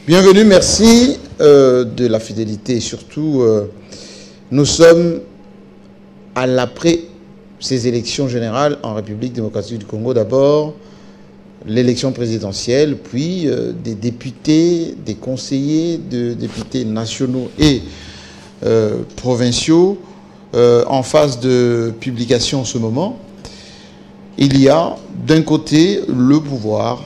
Bienvenue, merci de la fidélité et surtout, nous sommes à l'après ces élections générales en République démocratique du Congo. D'abord, l'élection présidentielle, puis des députés, des conseillers de députés nationaux et provinciaux en phase de publication en ce moment. Il y a d'un côté le pouvoir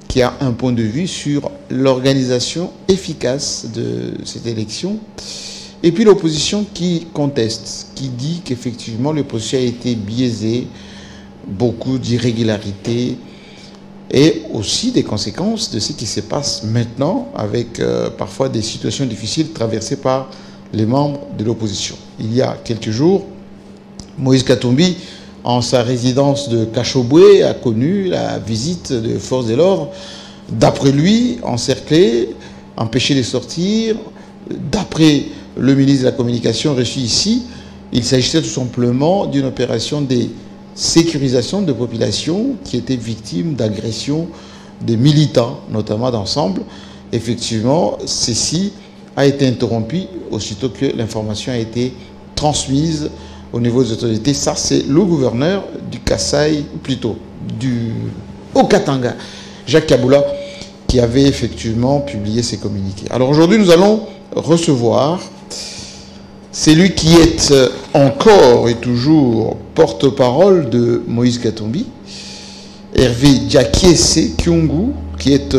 qui a un point de vue sur l'organisation efficace de cette élection, et puis l'opposition qui conteste, qui dit qu'effectivement l'opposition a été biaisée, beaucoup d'irrégularités, et aussi des conséquences de ce qui se passe maintenant, avec parfois des situations difficiles traversées par les membres de l'opposition. Il y a quelques jours, Moïse Katumbi, en sa résidence de Kachobwe, a connu la visite de forces de l'ordre. D'après lui, encerclé, empêché de sortir. D'après le ministre de la Communication reçu ici, il s'agissait tout simplement d'une opération de sécurisation de populations qui étaient victimes d'agressions des militants, notamment d'ensemble. Effectivement, ceci a été interrompu aussitôt que l'information a été transmise au niveau des autorités. Ça, c'est le gouverneur du Kasaï, plutôt du Haut-Katanga, Jacques Kaboula, qui avait effectivement publié ces communiqués. Alors aujourd'hui, nous allons recevoir celui qui est encore et toujours porte-parole de Moïse Katumbi, Hervé Diakiese Kyungu, qui est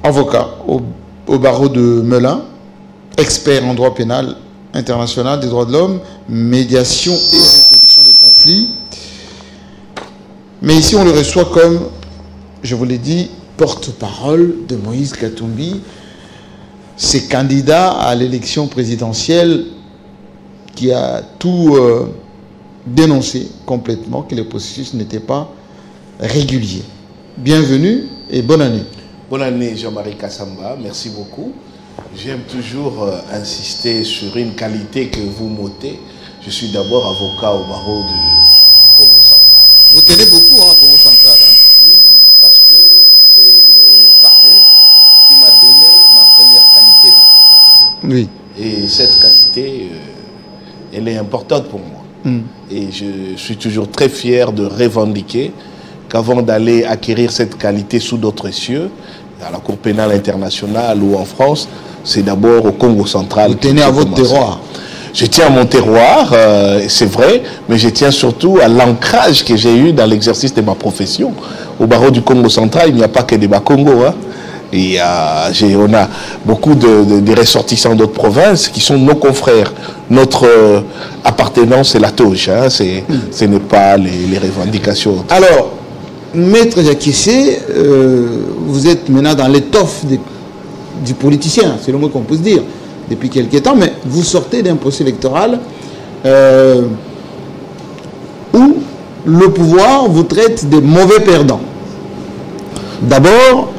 avocat au barreau de Melun, expert en droit pénal international des droits de l'homme, médiation et résolution des conflits. Mais ici, on le reçoit comme, je vous l'ai dit, porte-parole de Moïse Katumbi. C'est candidat à l'élection présidentielle qui a tout dénoncé complètement, que le processus n'était pas régulier. Bienvenue et bonne année. Bonne année, Jean-Marie Kassamba. Merci beaucoup. J'aime toujours insister sur une qualité que vous m'ôtez. Je suis d'abord avocat au barreau de Congo Central. Vous tenez beaucoup à Congo Central, hein? Oui, parce que c'est le barreau qui m'a donné ma première qualité d'avocat. Oui. Et cette qualité, elle est importante pour moi. Et je suis toujours très fier de revendiquer qu'avant d'aller acquérir cette qualité sous d'autres cieux, à la Cour pénale internationale ou en France, c'est d'abord au Congo central. Vous tenez à votre terroir. Je tiens à mon terroir, c'est vrai, mais je tiens surtout à l'ancrage que j'ai eu dans l'exercice de ma profession. Au barreau du Congo central, il n'y a pas que des Bas-Congo. Hein. On a beaucoup de ressortissants d'autres provinces qui sont nos confrères. Notre appartenance, c'est la touche. Hein. Ce n'est pas les revendications. Alors, Maître Diakiese, vous êtes maintenant dans l'étoffe du politicien, c'est le mot qu'on peut se dire, depuis quelques temps, mais vous sortez d'un procès électoral où le pouvoir vous traite de mauvais perdants. D'abord,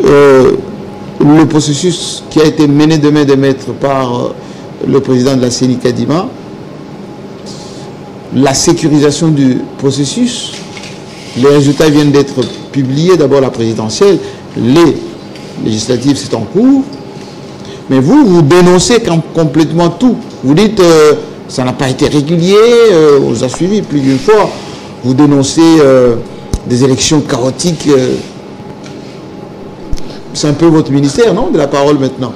le processus qui a été mené de main de maître par le président de la CENI Kadima, la sécurisation du processus. Les résultats viennent d'être publiés, d'abord la présidentielle, les législatives c'est en cours, mais vous dénoncez complètement tout. Vous dites ça n'a pas été régulier, on vous a suivi plus d'une fois, vous dénoncez des élections chaotiques. C'est un peu votre ministère, non, de la parole maintenant?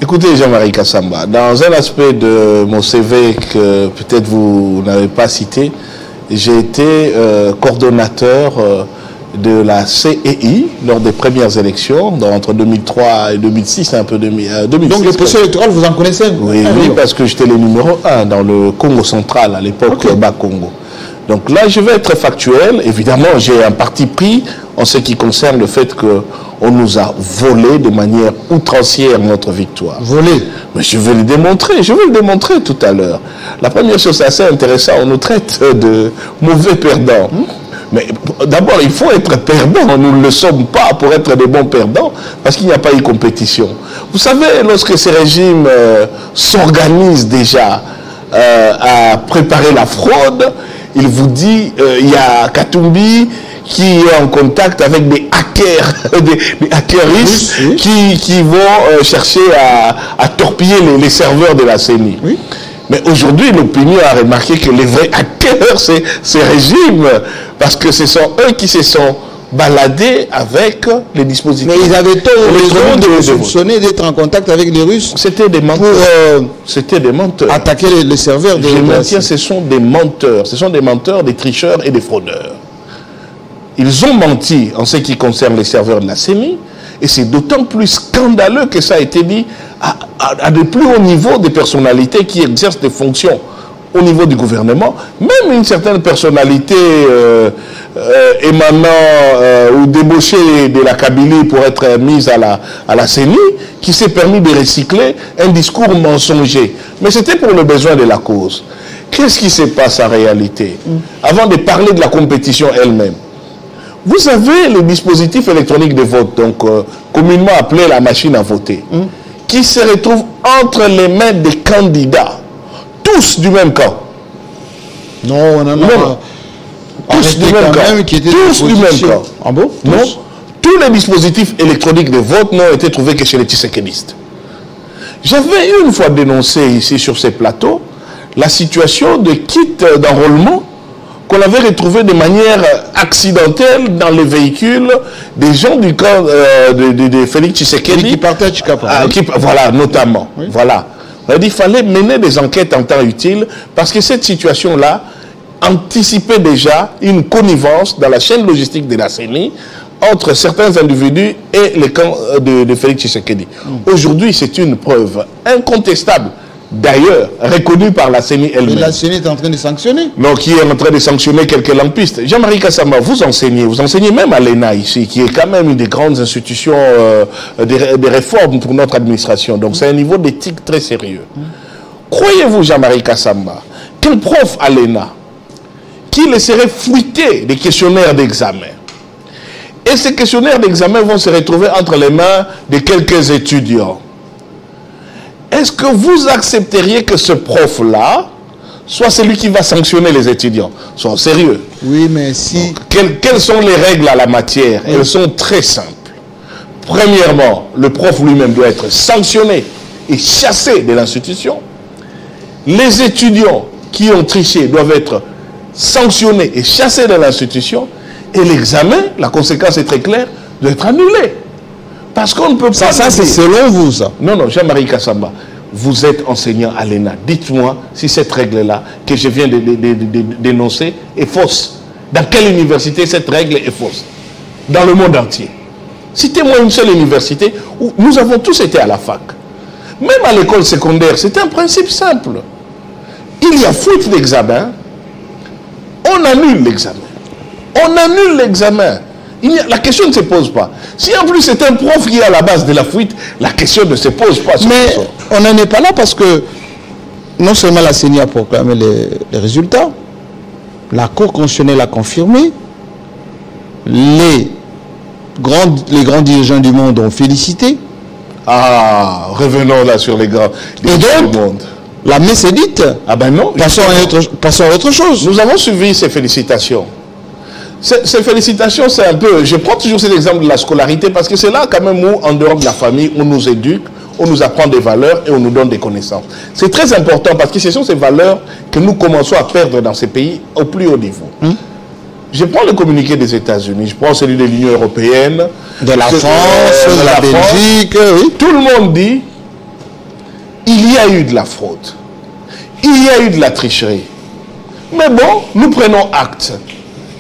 Écoutez, Jean-Marie Kassamba, dans un aspect de mon CV que peut-être vous n'avez pas cité, j'ai été coordonnateur de la CEI lors des premières élections, entre 2003 et 2006, un peu 2006. Donc le processus électoral, vous en connaissez? Oui, oui, parce que j'étais le numéro 1 dans le Congo central, à l'époque, okay. Bas-Congo. Donc là, je vais être factuel. Évidemment, j'ai un parti pris en ce qui concerne le fait qu'on nous a volé de manière outrancière notre victoire. Volé? Mais je vais le démontrer tout à l'heure. La première chose, c'est assez intéressant, on nous traite de mauvais perdants. Mais d'abord, il faut être perdant. Nous ne le sommes pas pour être des bons perdants, parce qu'il n'y a pas eu de compétition. Vous savez, lorsque ces régimes s'organisent déjà à préparer la fraude, il vous dit, il y a Katumbi qui est en contact avec des hackers, des hackers russes qui vont chercher à torpiller les serveurs de la CENI. Oui. Mais aujourd'hui, l'opinion a remarqué que les vrais hackers, c'est ces régimes, parce que ce sont eux qui se sont baladés avec les dispositifs. Mais ils avaient tort de soupçonner d'être en contact avec les Russes. C'était des menteurs. C'était des menteurs. Attaquer les serveurs de la maintiens, ce sont des menteurs. Ce sont des menteurs, des tricheurs et des fraudeurs. Ils ont menti en ce qui concerne les serveurs de la CENI, et c'est d'autant plus scandaleux que ça a été dit à de plus hauts niveaux des personnalités qui exercent des fonctions au niveau du gouvernement, même une certaine personnalité émanant ou débauchée de la Kabylie pour être mise à la CENI, qui s'est permis de recycler un discours mensonger. Mais c'était pour le besoin de la cause. Qu'est-ce qui se passe en réalité? Avant de parler de la compétition elle-même, vous avez le dispositif électronique de vote, donc communément appelé la machine à voter, qui se retrouve entre les mains des candidats, tous du même camp. Non. Tous du même camp. Tous du même camp. Ah bon? Non. Tous les dispositifs électroniques de vote n'ont été trouvés que chez les Tshisekedistes. J'avais une fois dénoncé ici sur ces plateaux la situation de kits d'enrôlement qu'on avait retrouvé de manière accidentelle dans les véhicules des gens du camp de Félix Tshisekedi. Qui partaient à Tshikapa. Voilà, notamment. Oui. Voilà. On a dit qu'il fallait mener des enquêtes en temps utile parce que cette situation-là anticipait déjà une connivence dans la chaîne logistique de la CENI entre certains individus et les camps de Félix Tshisekedi. Aujourd'hui, c'est une preuve incontestable, d'ailleurs reconnue par la CENI elle-même. Mais la CENI est en train de sanctionner. Non, qui est en train de sanctionner quelques lampistes. Jean-Marie Kassamba, vous enseignez même à l'ENA ici, qui est quand même une des grandes institutions des réformes pour notre administration. Donc c'est un niveau d'éthique très sérieux. Croyez-vous, Jean-Marie Kassamba, qu'un prof à l'ENA qui laisserait fuiter des questionnaires d'examen, et ces questionnaires d'examen vont se retrouver entre les mains de quelques étudiants, est-ce que vous accepteriez que ce prof-là soit celui qui va sanctionner les étudiants? Soyons sérieux. Oui, mais si... Donc, quelles sont les règles à la matière? Elles sont très simples. Premièrement, le prof lui-même doit être sanctionné et chassé de l'institution. Les étudiants qui ont triché doivent être sanctionnés et chassés de l'institution. Et l'examen, la conséquence est très claire, doit être annulé. Parce qu'on ne peut pas... Ça c'est selon vous, ça? Non, Jean-Marie Kassamba, vous êtes enseignant à l'ENA. Dites-moi si cette règle-là, que je viens de dénoncer, est fausse. Dans quelle université cette règle est fausse? Dans le monde entier. Citez-moi une seule université où nous avons tous été à la fac. Même à l'école secondaire, c'est un principe simple. Il y a fuite d'examen, on annule l'examen. On annule l'examen. La question ne se pose pas. Si en plus c'est un prof qui est à la base de la fuite, la question ne se pose pas. Mais on n'en est pas là parce que non seulement la CENI a proclamé les résultats, la Cour constitutionnelle a confirmé, les grands dirigeants du monde ont félicité. Ah, revenons là sur les grands dirigeants du monde. La messe est dite. Ah ben non. Passons à autre chose. Nous avons suivi ces félicitations. Ces félicitations, c'est un peu... Je prends toujours cet exemple de la scolarité parce que c'est là quand même où, en dehors de la famille, on nous éduque, on nous apprend des valeurs et on nous donne des connaissances. C'est très important parce que ce sont ces valeurs que nous commençons à perdre dans ces pays au plus haut niveau. Je prends le communiqué des États-Unis, je prends celui de l'Union européenne, de la France, de la Belgique. Oui. Tout le monde dit il y a eu de la fraude, il y a eu de la tricherie. Mais bon, nous prenons acte.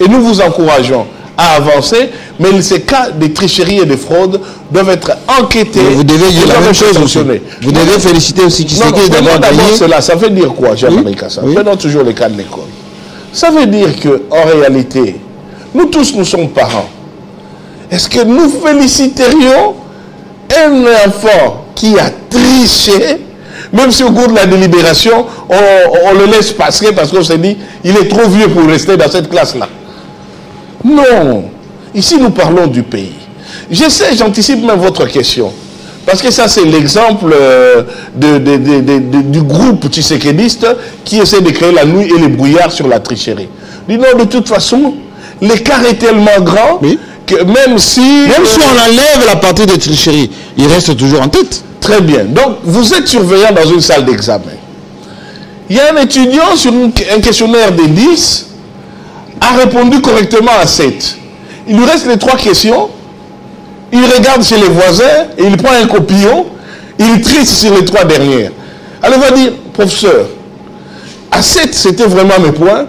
Et nous vous encourageons à avancer, mais ces cas de tricherie et de fraude doivent être enquêtés. Mais vous devez dire la même chose aussi. Vous devez féliciter aussi Tshisekedi d'avoir gagné. Cela, ça veut dire quoi, Jean-Marie Kassamba? Prenons toujours le cas de l'école. Ça veut dire qu'en réalité, nous tous, nous sommes parents. Est-ce que nous féliciterions un enfant qui a triché, même si au cours de la délibération, on le laisse passer parce qu'on s'est dit, il est trop vieux pour rester dans cette classe-là? Non. Ici, nous parlons du pays. Je sais, j'anticipe même votre question. Parce que ça, c'est l'exemple du groupe tshisekédiste qui essaie de créer la nuit et les brouillards sur la tricherie. Dis non, de toute façon, l'écart est tellement grand que même si on enlève la partie de tricherie, il reste toujours en tête. Très bien. Donc, vous êtes surveillant dans une salle d'examen. Il y a un étudiant sur un questionnaire de 10 a répondu correctement à 7. Il lui reste les 3 questions. Il regarde chez les voisins et il prend un copillon. Il triche sur les 3 dernières. Alors, il va dire, professeur, à 7, c'était vraiment mes points,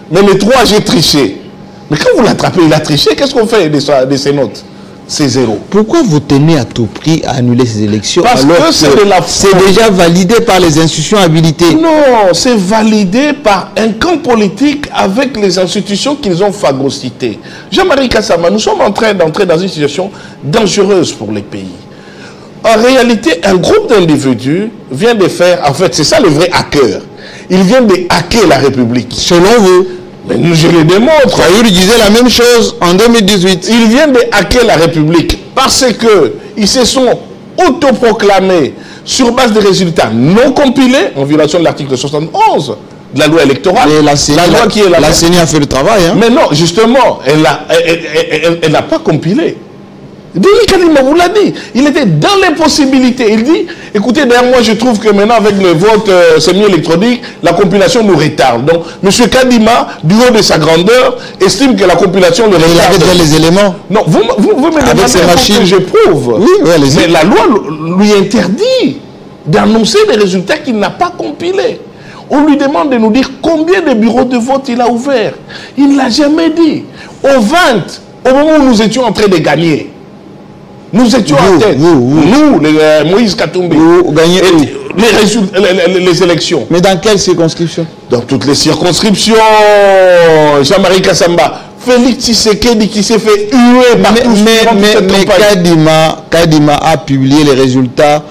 mais les 3, j'ai triché. Mais quand vous l'attrapez, il a triché, qu'est-ce qu'on fait de ces notes? C'est 0. Pourquoi vous tenez à tout prix à annuler ces élections? Parce alors que c'est déjà validé par les institutions habilitées. Non, c'est validé par un camp politique avec les institutions qu'ils ont phagocytées. Jean-Marie Kassama, nous sommes en train d'entrer dans une situation dangereuse pour les pays. En réalité, un groupe d'individus vient de faire, en fait, c'est ça le vrai hacker. Ils viennent de hacker la République. Selon vous? Mais je le démontre. Traoré disait la même chose en 2018. Ils viennent de hacker la République parce qu'ils se sont autoproclamés sur base de résultats non compilés, en violation de l'article 71 de la loi électorale. Et la CENI a fait le travail. Hein? Mais non, justement, elle n'a pas compilé. Denis Kadima vous l'a dit, il était dans l'impossibilité. Il dit, écoutez, d'ailleurs, moi je trouve que maintenant avec le vote semi-électronique, la compilation nous retarde. Donc, M. Kadima, du haut de sa grandeur, estime que la compilation le retarde. Il avait déjà les éléments. Non, vous me demandez que je prouve. Oui, mais la loi lui interdit d'annoncer des résultats qu'il n'a pas compilés. On lui demande de nous dire combien de bureaux de vote il a ouvert. Il ne l'a jamais dit. Au 20, au moment où nous étions en train de gagner, nous étions en tête. Nous, Moïse Katumbi, les élections. Mais dans quelles circonscriptions? Dans toutes les circonscriptions. Jean-Marie Kassamba, Félix Tshisekedi qui s'est fait huer partout. Mais Kadima a publié les résultats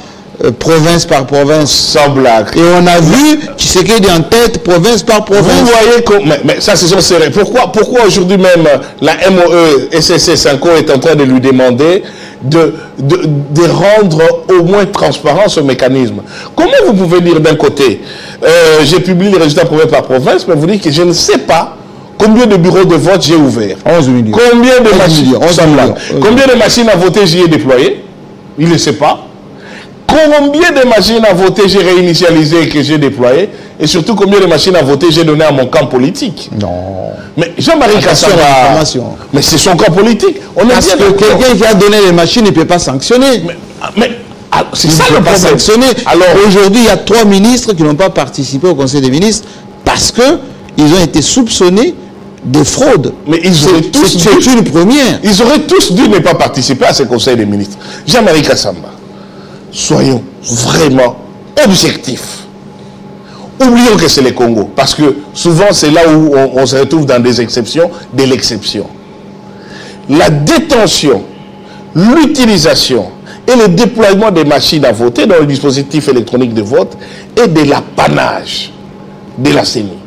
province par province. Sans blague. Et on a vu Tshisekedi en tête, province par province. Vous voyez que... Mais ça, c'est son serré. Pourquoi aujourd'hui même la MOE SSC Sanko est en train de lui demander de rendre au moins transparent ce mécanisme? Comment vous pouvez dire d'un côté, j'ai publié les résultats province par province, mais vous dites que je ne sais pas combien de bureaux de vote j'ai ouverts? 11 millions. Combien de machines, combien de machines à voter j'y ai déployées? Il ne sait pas. Combien de machines à voter j'ai réinitialisé et que j'ai déployé? Et surtout, combien de machines à voter j'ai donné à mon camp politique? Non. Mais Jean-Marie Kassama, mais c'est son camp politique. Parce que quelqu'un qui a donné les machines ne peut pas sanctionner. Mais c'est ça le problème. Alors aujourd'hui, il y a 3 ministres qui n'ont pas participé au Conseil des ministres parce qu'ils ont été soupçonnés de fraude. Mais c'est une première. Ils auraient tous dû ne pas participer à ce Conseil des ministres. Jean-Marie Kassama, soyons vraiment objectifs. Oublions que c'est le Congo, parce que souvent c'est là où on se retrouve dans des exceptions de l'exception. La détention, l'utilisation et le déploiement des machines à voter dans le dispositif électronique de vote est de l'apanage de la CENI.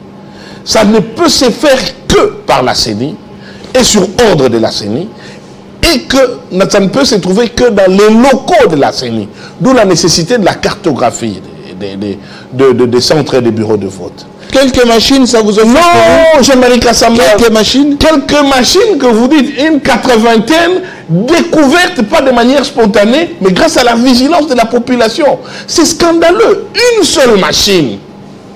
Ça ne peut se faire que par la CENI et sur ordre de la CENI, et que ça ne peut se trouver que dans les locaux de la CENI. D'où la nécessité de la cartographie des centres et des bureaux de vote. Quelques machines, ça vous offre? Non, Jean-Marie Kassama. Quelques machines? Quelques machines que vous dites, une 80aine, découvertes pas de manière spontanée, mais grâce à la vigilance de la population. C'est scandaleux. Une seule machine,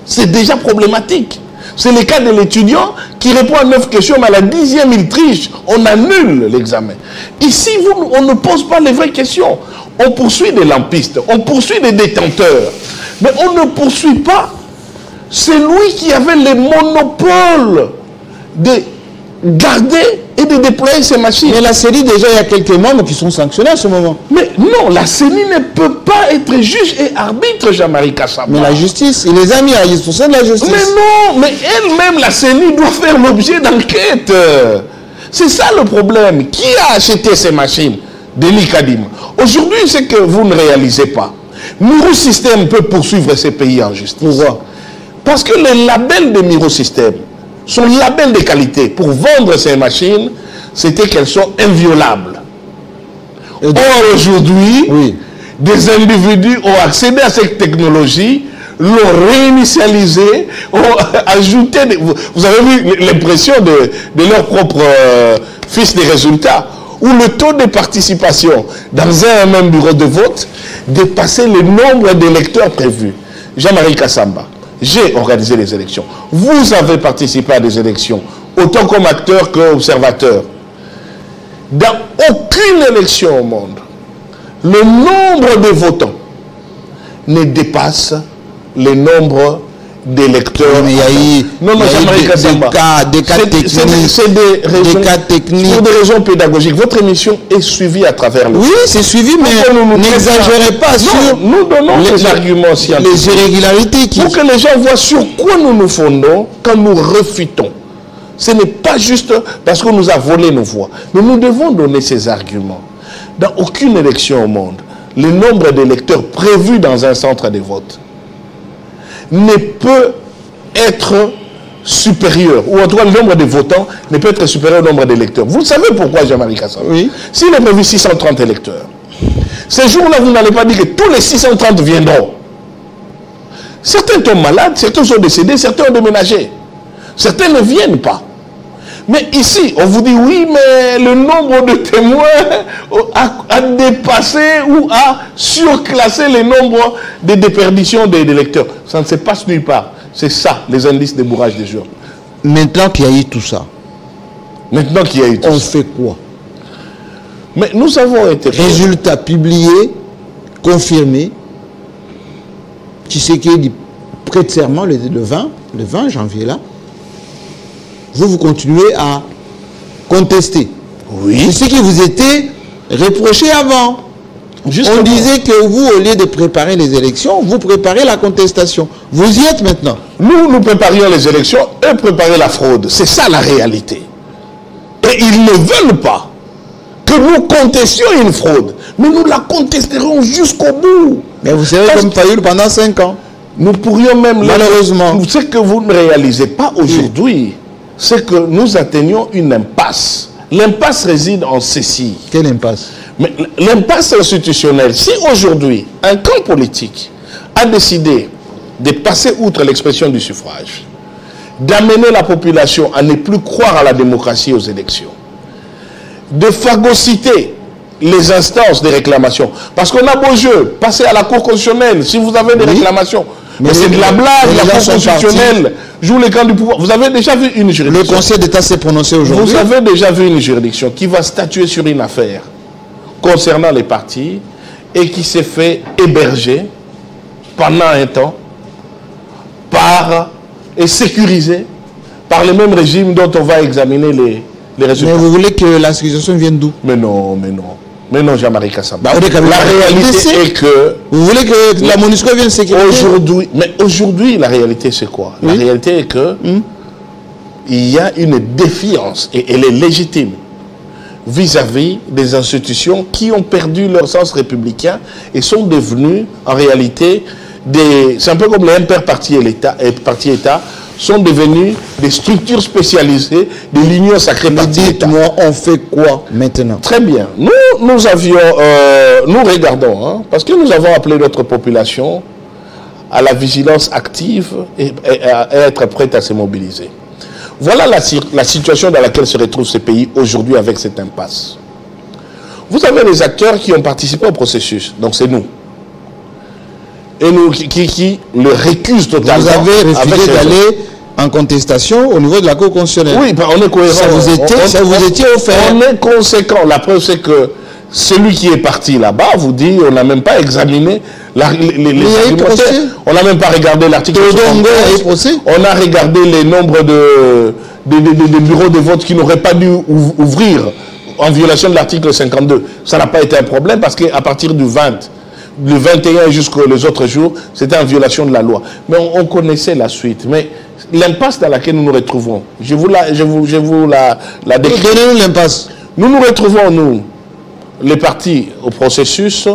c'est déjà problématique. C'est le cas de l'étudiant qui répond à 9 questions, mais à la 10e, il triche. On annule l'examen. Ici, on ne pose pas les vraies questions. On poursuit des lampistes, on poursuit des détenteurs. Mais on ne poursuit pas celui qui avait le monopole de garder et de déployer ces machines. Mais la CENI, déjà, il y a quelques membres qui sont sanctionnés à ce moment. Mais non, la CENI ne peut pas être juge et arbitre, Jean-Marie Kassama. Mais la justice, il les a mis à disposition de la justice. Mais non, mais elle-même, la CENI, doit faire l'objet d'enquête. C'est ça le problème. Qui a acheté ces machines? Denis Kadima. Aujourd'hui, c'est que vous ne réalisez pas. Mirosystème peut poursuivre ces pays en justice. Pourquoi? Parce que les labels de Mirosystème sont labels de qualité. Pour vendre ces machines, c'était qu'elles sont inviolables. Or, aujourd'hui, des individus ont accédé à cette technologie, l'ont réinitialisé, ont ajouté... Vous avez vu l'impression de leur propre fiche des résultats, où le taux de participation dans un même bureau de vote dépassait le nombre d'électeurs prévus. Jean-Marie Kassamba, j'ai organisé les élections. Vous avez participé à des élections, autant comme acteur qu'observateur. Dans aucune élection au monde, le nombre de votants ne dépasse le nombre d'électeurs. Mais il y a eu, des cas techniques. C'est pour des raisons pédagogiques. Votre émission est suivie à travers le... Oui, c'est suivi, mais n'exagérez pas sur... Nous donnons les arguments scientifiques. Les irrégularités qui... Pour que les gens voient sur quoi nous nous fondons quand nous refutons. Ce n'est pas juste parce qu'on nous a volé nos voix. Mais nous devons donner ces arguments. Dans aucune élection au monde, le nombre d'électeurs prévus dans un centre de vote ne peut être supérieur, ou en tout cas le nombre de votants ne peut être supérieur au nombre d'électeurs. Vous savez pourquoi, Jean-Marie Kassamba? Oui. S'il est prévu 630 électeurs, ces jours-là, vous n'allez pas dire que tous les 630 viendront. Certains tombent malades, certains sont décédés, certains ont déménagé. Certains ne viennent pas. Mais ici, on vous dit oui, mais le nombre de témoins a dépassé ou a surclassé le nombre de déperditions des électeurs. Ça ne se passe nulle part. C'est ça, les indices de bourrage des urnes. Maintenant qu'il y a eu tout ça, on fait quoi? Mais nous avons été... Résultat publié, confirmé. Tshisekedi prête serment le 20 janvier là. Vous continuez à contester. Oui. C'est ce qui vous était reproché avant. Justement. On disait que vous, au lieu de préparer les élections, vous préparez la contestation. Vous y êtes maintenant. Nous préparions les élections, eux préparaient la fraude. C'est ça la réalité. Et ils ne veulent pas que nous contestions une fraude. Mais nous la contesterons jusqu'au bout. Mais vous savez comme Fayoul pendant 5 ans. Nous pourrions même... Malheureusement. Ce que vous ne réalisez pas aujourd'hui, c'est que nous atteignons une impasse. L'impasse réside en ceci. Quelle impasse? Mais l'impasse institutionnelle, si aujourd'hui un camp politique a décidé de passer outre l'expression du suffrage, d'amener la population à ne plus croire à la démocratie et aux élections, de phagocyter les instances de réclamation, parce qu'on a beau jeu, passer à la Cour constitutionnelle, si vous avez des réclamations, mais c'est de la blague, la Cour constitutionnelle joue les camps du pouvoir. Vous avez déjà vu une juridiction. Le Conseil d'État s'est prononcé aujourd'hui. Vous avez déjà vu une juridiction qui va statuer sur une affaire concernant les partis et qui s'est fait héberger pendant un temps et sécurisé par le même régime dont on va examiner les résultats. Mais vous voulez que la sécurisation vienne d'où? Mais non, mais non. Mais non, Jean-Marie Kassamba. La réalité est que... Vous voulez que la MONUSCO vienne sécuriser? Aujourd'hui, la réalité c'est quoi? La réalité est que il y a une défiance, et elle est légitime, vis-à-vis des institutions qui ont perdu leur sens républicain et sont devenues, en réalité, c'est un peu comme les impairs partis État, sont devenus des structures spécialisées de l'Union sacrée parti État. Dites-moi, on fait quoi maintenant? Très bien. Nous regardons, hein, parce que nous avons appelé notre population à la vigilance active et à être prête à se mobiliser. Voilà la situation dans laquelle se retrouvent ces pays aujourd'hui avec cette impasse. Vous avez les acteurs qui ont participé au processus, donc c'est nous. Et nous qui le récusent totalement. Vous avez refusé d'aller en contestation au niveau de la Cour constitutionnelle. Oui, on est cohérent. Ça vous était offert. On est conséquent. La preuve, c'est que celui qui est parti là-bas vous dit on n'a même pas examiné les argumentaires. On n'a même pas regardé l'article 53. On a regardé les nombres de bureaux de vote qui n'auraient pas dû ouvrir en violation de l'article 52. Ça n'a pas été un problème parce qu'à partir du 21 jusqu'aux autres jours, c'était en violation de la loi. Mais on connaissait la suite. Mais l'impasse dans laquelle nous nous retrouvons, je vous la décris. Donnez-nous l'impasse. Nous nous retrouvons, nous, les partis au processus,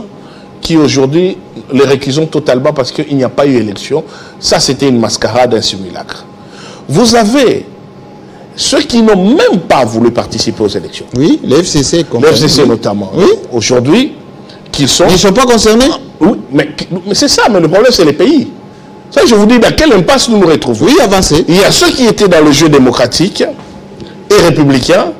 qui aujourd'hui les récusons totalement parce qu'il n'y a pas eu élection. Ça, c'était une mascarade, un simulacre. Vous avez ceux qui n'ont même pas voulu participer aux élections. Oui, les FCC. Les FCC notamment. Oui. Aujourd'hui, ils ne sont pas concernés? Oui, mais c'est ça, mais le problème c'est les pays. Ça, je vous dis dans quelle impasse nous nous retrouvons. Oui, avancez. Il y a ceux qui étaient dans le jeu démocratique et républicain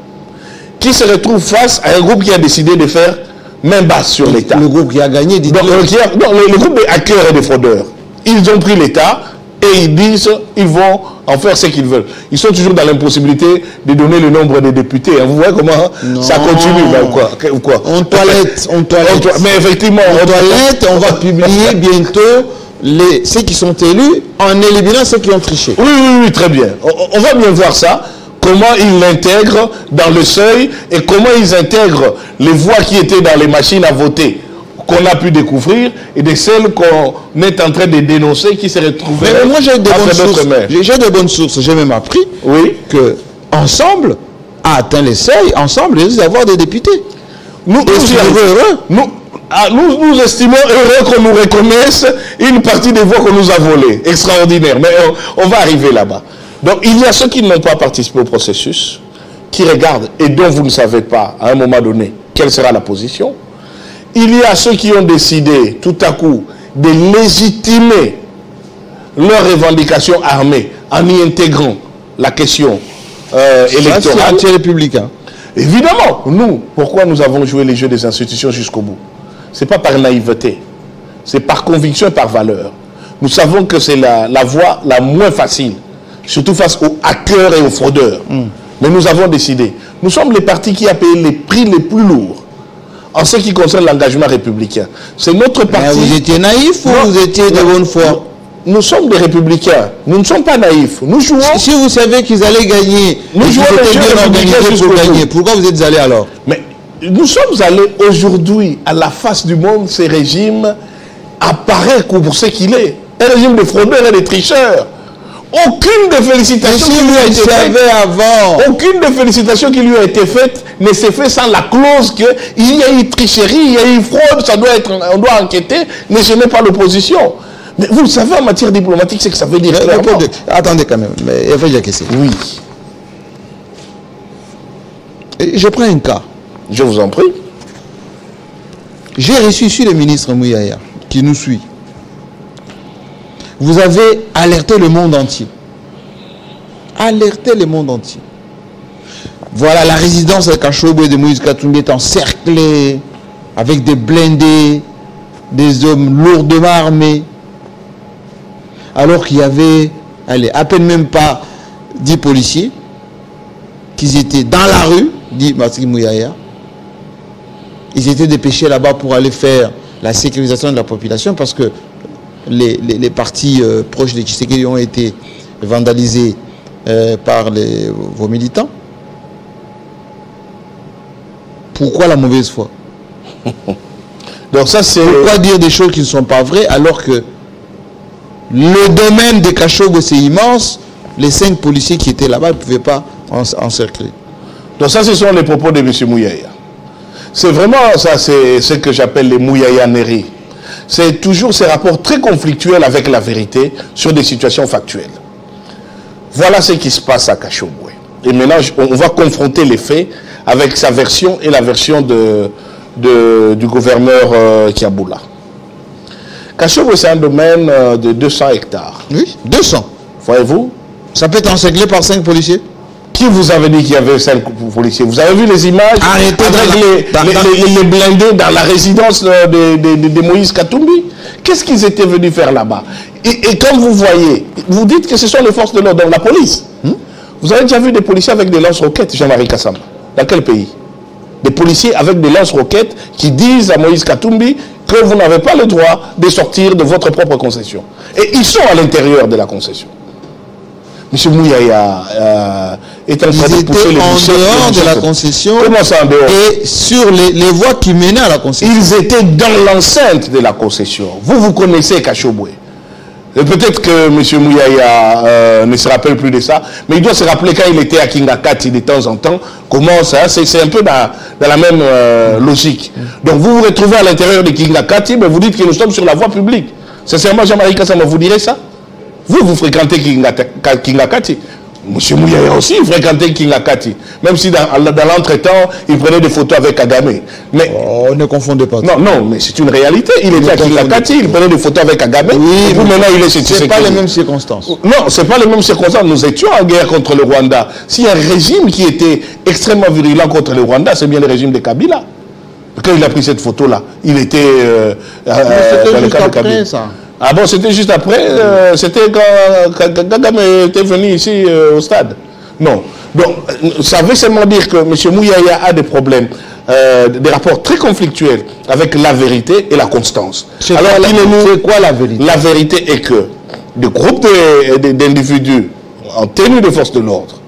qui se retrouvent face à un groupe qui a décidé de faire main basse sur l'État. Le groupe qui a gagné, dit le groupe des hackers et des fraudeurs. Ils ont pris l'État et ils disent qu'ils vont en faire ce qu'ils veulent. Ils sont toujours dans l'impossibilité de donner le nombre de députés. Vous voyez comment ça continue là, ou quoi? On toilette. Mais effectivement, on toilette, on va publier bientôt ceux qui sont élus en éliminant ceux qui ont triché. Oui, très bien. On va bien voir ça. Comment ils l'intègrent dans le seuil et comment ils intègrent les voix qui étaient dans les machines à voter qu'on a pu découvrir et de celles qu'on est en train de dénoncer qui se retrouvaient. Mais moi j'ai de bonnes sources. J'ai de bonnes sources. J'ai même appris que Ensemble a atteint les seuils. Ensemble, il risque d'avoir des députés. Nous estimons heureux qu'on nous reconnaisse une partie des voix qu'on nous a volées. Extraordinaire. Mais on va arriver là-bas. Donc, il y a ceux qui n'ont pas participé au processus, qui regardent et dont vous ne savez pas, à un moment donné, quelle sera la position. Il y a ceux qui ont décidé, tout à coup, de légitimer leurs revendications armées en y intégrant la question électorale. C'est républicain. Évidemment, nous, pourquoi nous avons joué les jeux des institutions jusqu'au bout? Ce n'est pas par naïveté, c'est par conviction et par valeur. Nous savons que c'est la voie la moins facile, surtout face aux hackers et aux fraudeurs. Mais nous avons décidé. Nous sommes les partis qui ont payé les prix les plus lourds en ce qui concerne l'engagement républicain. C'est notre parti. Mais vous étiez naïf ou vous étiez de bonne foi? Nous sommes des républicains. Nous ne sommes pas naïfs. Nous jouons. Si vous savez qu'ils allaient gagner, nous jouons les jeux républicains pour gagner. Pourquoi vous êtes allés alors? Mais nous sommes allés aujourd'hui à la face du monde. Ces régimes apparaît pour ce qu'il est. Un régime de fraudeurs et de tricheurs. Aucune des félicitations qui lui a été faite, aucune des félicitations qui lui a été faite ne s'est fait sans la clause qu'il y a eu tricherie, il y a eu fraude, on doit enquêter, mais je n'ai pas l'opposition. Mais vous le savez, en matière diplomatique, c'est que ça veut dire clairement. Attendez quand même, mais il faut dire que c'est. Oui. Je prends un cas. Je vous en prie. J'ai reçu ici le ministre Mouyaya, qui nous suit. Vous avez alerté le monde entier. Alerté le monde entier. Voilà, la résidence de Kashobo et de Moïse Katumbi est encerclée avec des blindés, des hommes lourdement armés. Alors qu'il y avait, allez, à peine même pas 10 policiers qui étaient dans la rue, dit Matiki Mouyaya. Ils étaient dépêchés là-bas pour aller faire la sécurisation de la population parce que les partis proches de Tshisekedi ont été vandalisés par vos militants. Pourquoi la mauvaise foi? Donc ça c'est... Pourquoi dire des choses qui ne sont pas vraies alors que le domaine de Kashogo c'est immense, les 5 policiers qui étaient là-bas ne pouvaient pas encercler. Donc ça ce sont les propos de M. Mouyaya. C'est vraiment ça, c'est ce que j'appelle les Mouyaya-neries. C'est toujours ces rapports très conflictuels avec la vérité sur des situations factuelles. Voilà ce qui se passe à Kashobwe. Et maintenant, on va confronter les faits avec sa version et la version du gouverneur Kiaboula. Kashobwe, c'est un domaine de 200 hectares. Oui, 200. Voyez-vous? Ça peut être encerclé par 5 policiers? Qui vous avait dit qu'il y avait 5 policiers? Vous avez vu les images avec les blindés dans la résidence de Moïse Katumbi? Qu'est-ce qu'ils étaient venus faire là-bas? Et quand vous voyez, vous dites que ce sont les forces de l'ordre, la police. Vous avez déjà vu des policiers avec des lance-roquettes, Jean-Marie Kassamba? Dans quel pays? Des policiers avec des lance-roquettes qui disent à Moïse Katumbi que vous n'avez pas le droit de sortir de votre propre concession. Et ils sont à l'intérieur de la concession. M. Mouyaya est en train de pousser les bouchées en dehors de la concession. Comment ça en dehors? Et sur les voies qui menaient à la concession. Ils étaient dans l'enceinte de la concession. Vous connaissez Kashobwe. Peut-être que M. Mouyaya ne se rappelle plus de ça, mais il doit se rappeler quand il était à Kingakati de temps en temps, comment ça, c'est un peu dans la même logique. Donc vous vous retrouvez à l'intérieur de Kingakati, mais vous dites que nous sommes sur la voie publique. Sincèrement, Jean-Marie Kassama, vous direz ça? Vous fréquentez Kingakati. M. Mouyaya aussi fréquentait Kingakati. Même si dans l'entretemps, il prenait des photos avec Kagame. Mais, on ne confondait pas. Non, mais c'est une réalité. Il était à Kingakati, il prenait des photos avec Kagame. Oui, et puis maintenant, il est chez Tshisekedi. C'est pas les mêmes circonstances. Non, c'est pas les mêmes circonstances. Nous étions en guerre contre le Rwanda. S'il y a un régime qui était extrêmement virulent contre le Rwanda, c'est bien le régime de Kabila. Quand il a pris cette photo-là, il était dans le cas de Kabila. Ça. Ah bon, c'était juste après, c'était quand Kagame était venu ici au stade. Non. Donc, ça veut seulement dire que M. Mouyaya a des problèmes, des rapports très conflictuels avec la vérité et la constance. C'est quoi la vérité? La vérité est que des groupes d'individus en tenue de force de l'ordre,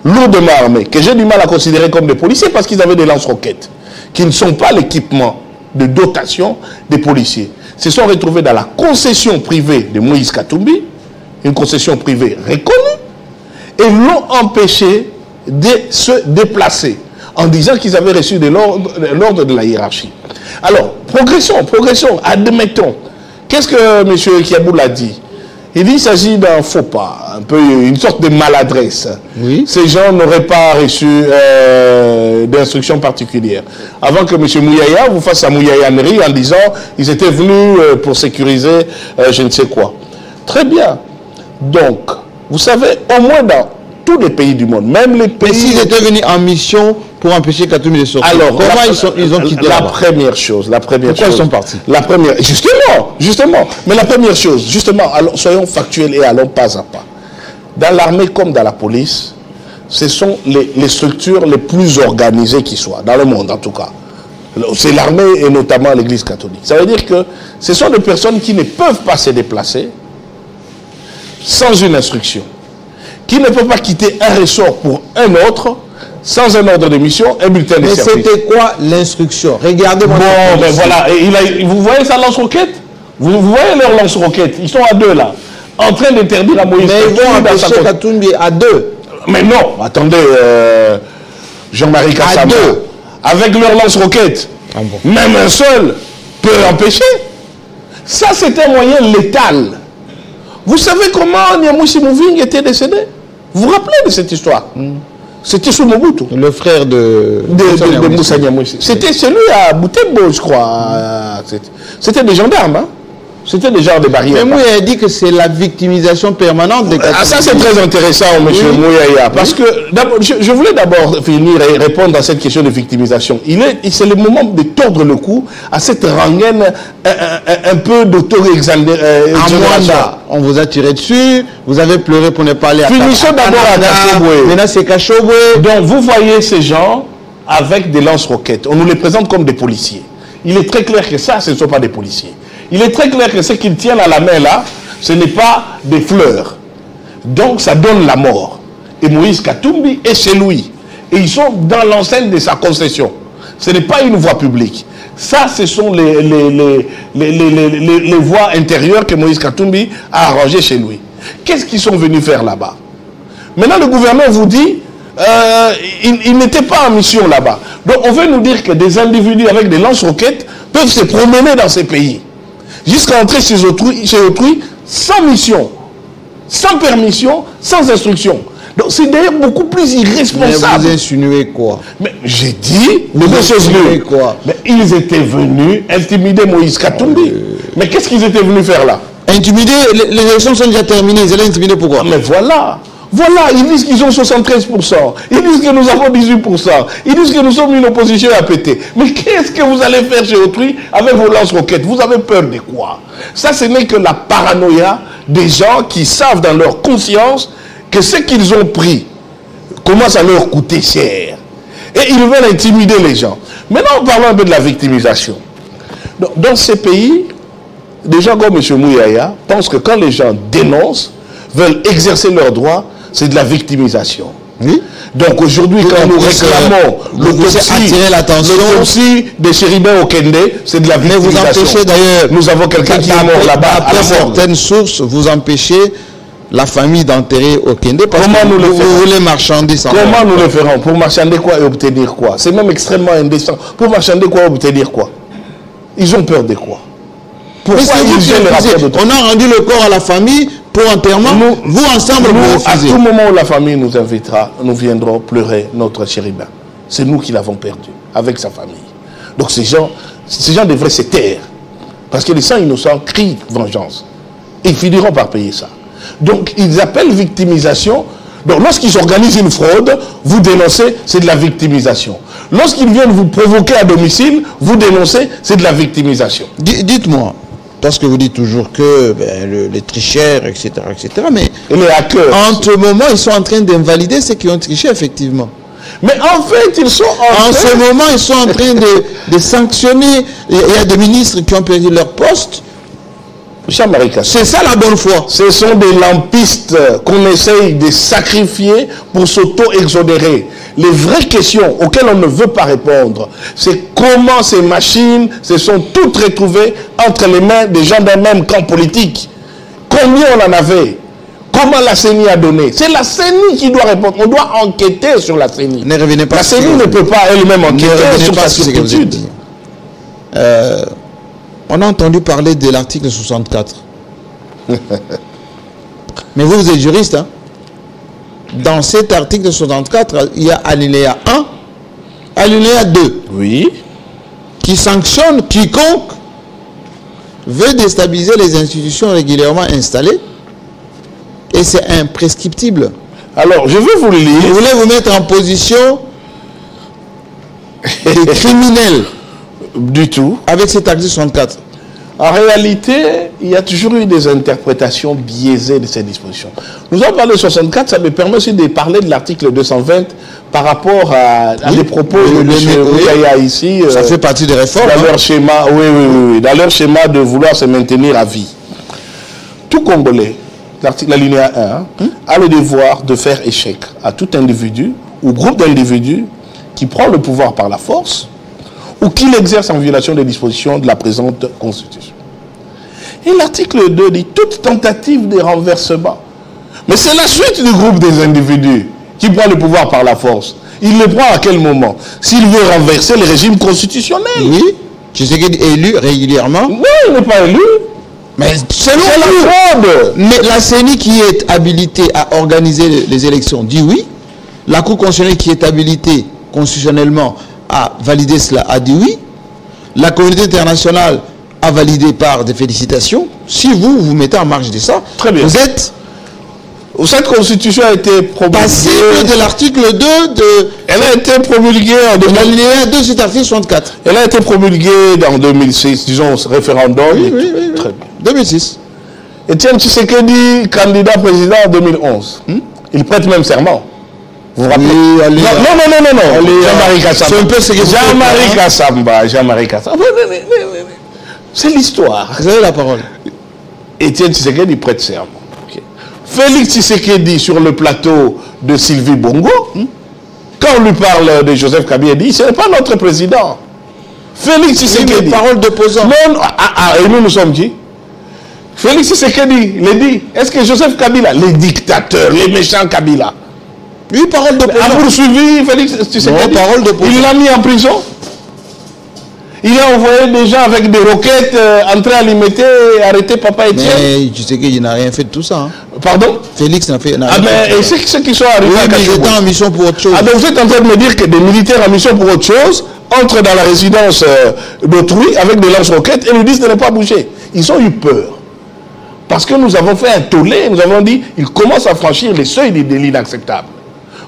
lourdement armés, que j'ai du mal à considérer comme des policiers parce qu'ils avaient des lance-roquettes, qui ne sont pas l'équipement de dotation des policiers, se sont retrouvés dans la concession privée de Moïse Katumbi, une concession privée reconnue, et l'ont empêché de se déplacer en disant qu'ils avaient reçu de l'ordre de la hiérarchie. Alors, progressons, admettons. Qu'est-ce que M. Kiaboul a dit? Il dit qu'il s'agit d'un faux pas, un peu une sorte de maladresse. Oui. Ces gens n'auraient pas reçu d'instructions particulières. Avant que M. Mouyaya vous fasse sa mouyayanerie en disant ils étaient venus pour sécuriser je ne sais quoi. Très bien. Donc, vous savez, au moins dans tous les pays du monde, même les pays... Mais s'ils étaient venus en mission pour empêcher Katumbi de sortir, alors, comment ils ont quitté la première chose, Pourquoi ils sont partis? La première, justement, mais la première chose, justement, soyons factuels et allons pas à pas. Dans l'armée comme dans la police, ce sont les structures les plus organisées qui soient, dans le monde en tout cas. C'est l'armée et notamment l'église catholique. Ça veut dire que ce sont des personnes qui ne peuvent pas se déplacer sans une instruction, qui ne peuvent pas quitter un ressort pour un autre sans un ordre de mission, un bulletin de service. Mais c'était quoi l'instruction? Regardez-moi. Bon, ben voilà, vous voyez sa lance-roquette? Vous voyez leur lance-roquette? Ils sont à deux là, en train d'interdire à Moïse. Mais ils vont empêcher Katumbi à deux. Mais non, attendez, Jean-Marie Kassama, avec leur lance-roquette, même un seul peut empêcher. Ça, c'est un moyen létal. Vous savez comment Nyamwisi Muving était décédé? Vous vous rappelez de cette histoire? C'était sous Mobutu. Le frère de Moussa Nyamwisi. C'était celui à Boutembo, je crois. C'était des gendarmes, hein? C'était des genres de barrières. Mais Mouyaya dit que c'est la victimisation permanente des Katumbi. Ah, ça c'est très intéressant, M. Mouyaya, parce que je voulais d'abord finir et répondre à cette question de victimisation. C'est le moment de tordre le cou à cette rengaine un peu d'auto-exagération. On vous a tiré dessus, vous avez pleuré pour ne pas aller à Finissons d'abord à Kachobwe. Maintenant c'est Kachobwe. Donc vous voyez ces gens avec des lance-roquettes. On nous les présente comme des policiers. Il est très clair que ça, ce ne sont pas des policiers. Il est très clair que ce qu'ils tiennent à la main là, ce n'est pas des fleurs. Donc ça donne la mort. Et Moïse Katumbi est chez lui. Et ils sont dans l'enceinte de sa concession. Ce n'est pas une voie publique. Ça, ce sont les voies intérieures que Moïse Katumbi a arrangées chez lui. Qu'est-ce qu'ils sont venus faire là-bas? Maintenant, le gouvernement vous dit, ils n'étaient pas en mission là-bas. Donc on veut nous dire que des individus avec des lance-roquettes peuvent se promener dans ces pays. Jusqu'à entrer chez autrui sans mission, sans permission, sans instruction. Donc c'est d'ailleurs beaucoup plus irresponsable. Mais vous insinuez quoi? Mais j'ai dit deux choses nues. Mais ils étaient venus intimider Moïse Katumbi. Mais qu'est-ce qu'ils étaient venus faire là? Intimider, les élections sont déjà terminées, ils allaient intimider pourquoi? Mais voilà. Voilà, ils disent qu'ils ont 73%. Ils disent que nous avons 18%. Ils disent que nous sommes une opposition à péter. Mais qu'est-ce que vous allez faire chez autrui avec vos lance-roquettes? Vous avez peur de quoi? Ça, ce n'est que la paranoïa des gens qui savent dans leur conscience que ce qu'ils ont pris commence à leur coûter cher. Et ils veulent intimider les gens. Maintenant, parlons un peu de la victimisation. Dans ces pays, des gens comme M. Mouyaya pensent que quand les gens dénoncent, veulent exercer leurs droits, c'est de la victimisation. Oui. Donc aujourd'hui, quand nous réclamons l'autopsie de Chéribin Okende, c'est de la victimisation. Mais vous empêchez d'ailleurs, nous avons quelqu'un qui est mort là-bas. Après certaines sources, vous empêchez la famille d'enterrer Okende parce comment que vous voulez marchander sans. Comment nous le ferons? Pour marchander quoi et obtenir quoi? C'est même extrêmement indécent. Pour marchander quoi et obtenir quoi? Ils ont peur de quoi? Pourquoi ils gênent le rapport de... On a rendu le corps à la famille pour enterrement, vous ensemble vous refusez. À tout moment où la famille nous invitera, nous viendrons pleurer notre chérubin. C'est nous qui l'avons perdu, avec sa famille. Donc ces gens devraient se taire. Parce que les sangs innocents crient vengeance. Ils finiront par payer ça. Donc ils appellent victimisation. Donc lorsqu'ils organisent une fraude, vous dénoncez, c'est de la victimisation. Lorsqu'ils viennent vous provoquer à domicile, vous dénoncez, c'est de la victimisation. Dites-moi, parce que vous dites toujours que les tricheurs, etc., mais les hackers, en ce moment, ils sont en train d'invalider ceux qui ont triché, effectivement. Mais en fait, ils sont en ce moment, ils sont en train de sanctionner. Il y a des ministres qui ont perdu leur poste. C'est ça la bonne foi. Ce sont des lampistes qu'on essaye de sacrifier pour s'auto-exonérer. Les vraies questions auxquelles on ne veut pas répondre, c'est comment ces machines se sont toutes retrouvées entre les mains des gens d'un même camp politique. Combien on en avait? Comment la CENI a donné? C'est la CENI qui doit répondre. On doit enquêter sur la CENI. Ne revenez pas. La CENI ne peut pas elle-même enquêter sur sa certitude. On a entendu parler de l'article 64. Mais vous êtes juriste, hein? Dans cet article 64, il y a alinéa 1, alinéa 2. Oui. Qui sanctionne quiconque veut déstabiliser les institutions régulièrement installées. Et c'est imprescriptible. Alors, je vais vous le lire. Vous voulez vous mettre en position de criminel. Du tout. Avec cet article 64. En réalité, il y a toujours eu des interprétations biaisées de ces dispositions. Nous avons parlé de 64, ça me permet aussi de parler de l'article 220 par rapport à des propos de M. Moukaya ici. Ça fait partie des réformes. Dans leur schéma, oui, dans leur schéma de vouloir se maintenir à vie. Tout Congolais, l'alinéa 1, a le devoir de faire échec à tout individu ou groupe d'individus qui prend le pouvoir par la force ou qui l'exerce en violation des dispositions de la présente Constitution. Et l'article 2 dit toute tentative de renversement. Mais c'est la suite du groupe des individus qui prend le pouvoir par la force. Il le prend à quel moment? S'il veut renverser le régime constitutionnel. Oui, tu sais qu'il est élu régulièrement. Non, il n'est pas élu. Mais c'est la fraude. Mais la CENI qui est habilitée à organiser les élections dit oui. La Cour constitutionnelle qui est habilitée constitutionnellement à valider cela a dit oui. La communauté internationale a validé par des félicitations. Si vous vous mettez en marge de ça, très bien. Vous êtes... Cette constitution a été promulguée... Passible de l'article 2 de... Elle a été promulguée en 2001, 2 cet article 64. Elle a été promulguée en 2006, disons, référendum. Oui, très bien. 2006. Etienne Tshisekedi, candidat président en 2011. Il prête même serment. Vous vous rappelez? Oui, non. Jean-Marie Kassamba. C'est un peu ce que Jean-Marie Kassamba. C'est l'histoire. Vous avez la parole. Etienne Tshisekedi prête serment. Félix Tshisekedi sur le plateau de Sylvie Bongo, quand on lui parle de Joseph Kabila, il dit ce n'est pas notre président. Félix Tshisekedi. Parole d'opposant. Non, et nous sommes qui? Félix Tshisekedi le dit. Est-ce que Joseph Kabila, les dictateurs, les méchants Kabila, oui, parole d'opposant. A poursuivi Félix Tshisekedi? Parole d'opposant. Il l'a mis en prison. Il a envoyé des gens avec des roquettes entrer à l'imiter et arrêter Papa Etienne. Mais tu sais qu'il n'a rien fait de tout ça. Hein. Pardon? Félix n'a rien fait. Mais ceux qui sont arrivés à Kachibou. Ils étaient en mission pour autre chose. Donc vous êtes en train de me dire que des militaires en mission pour autre chose entrent dans la résidence d'autrui avec des lance-roquettes et nous disent de ne pas bouger. Ils ont eu peur. Parce que nous avons fait un tollé, nous avons dit ils commencent à franchir les seuils des délits inacceptables.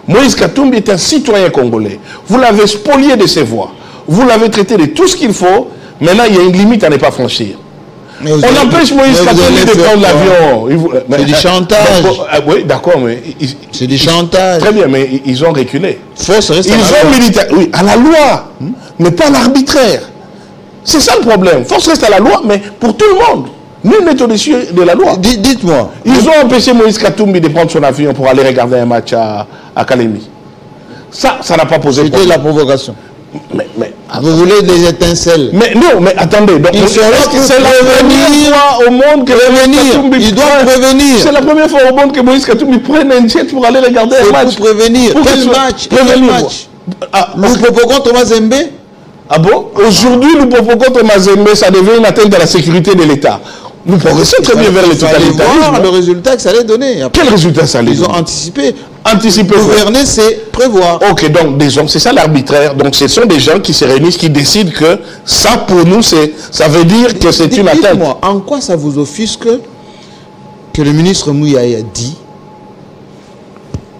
Moïse Katumbi est un citoyen congolais. Vous l'avez spolié de ses voix. Vous l'avez traité de tout ce qu'il faut. Maintenant, il y a une limite à ne pas franchir. On empêche Moïse Katumbi de prendre l'avion. C'est du chantage. Oui, d'accord, mais... C'est du chantage. Très bien, mais ils ont reculé. Force reste ils ont militaire. Oui, à la loi, mais pas à l'arbitraire. C'est ça le problème. Force reste à la loi, mais pour tout le monde. Nul n'est au-dessus de la loi. Dites-moi. Ils ont empêché Moïse Katumbi de prendre son avion pour aller regarder un match à Kalemi. Ça n'a pas posé problème. C'était la provocation. Mais vous voulez des étincelles. Mais non, mais attendez. C'est la première fois au monde que il doit prévenir. C'est la première fois au monde que Moïse Katumbi prenne un jet pour aller regarder un match. Pour prévenir. Quel match? Nous provoquons Thomas Zembé. Ah bon? Aujourd'hui, nous provoquons Thomas Zembé, ça devient une atteinte à la sécurité de l'État. Nous progressons très bien vers le totalitarisme. Voir le résultat que ça allait donner. Après, quel résultat ça allait donner? Ils ont anticipé. Anticiper. Gouverner, c'est prévoir. Ok, donc des hommes, c'est ça l'arbitraire. Donc ce sont des gens qui se réunissent, qui décident que ça pour nous, ça veut dire que c'est une atteinte. Dites-moi, en quoi ça vous offusque que le ministre Mouyaya dit,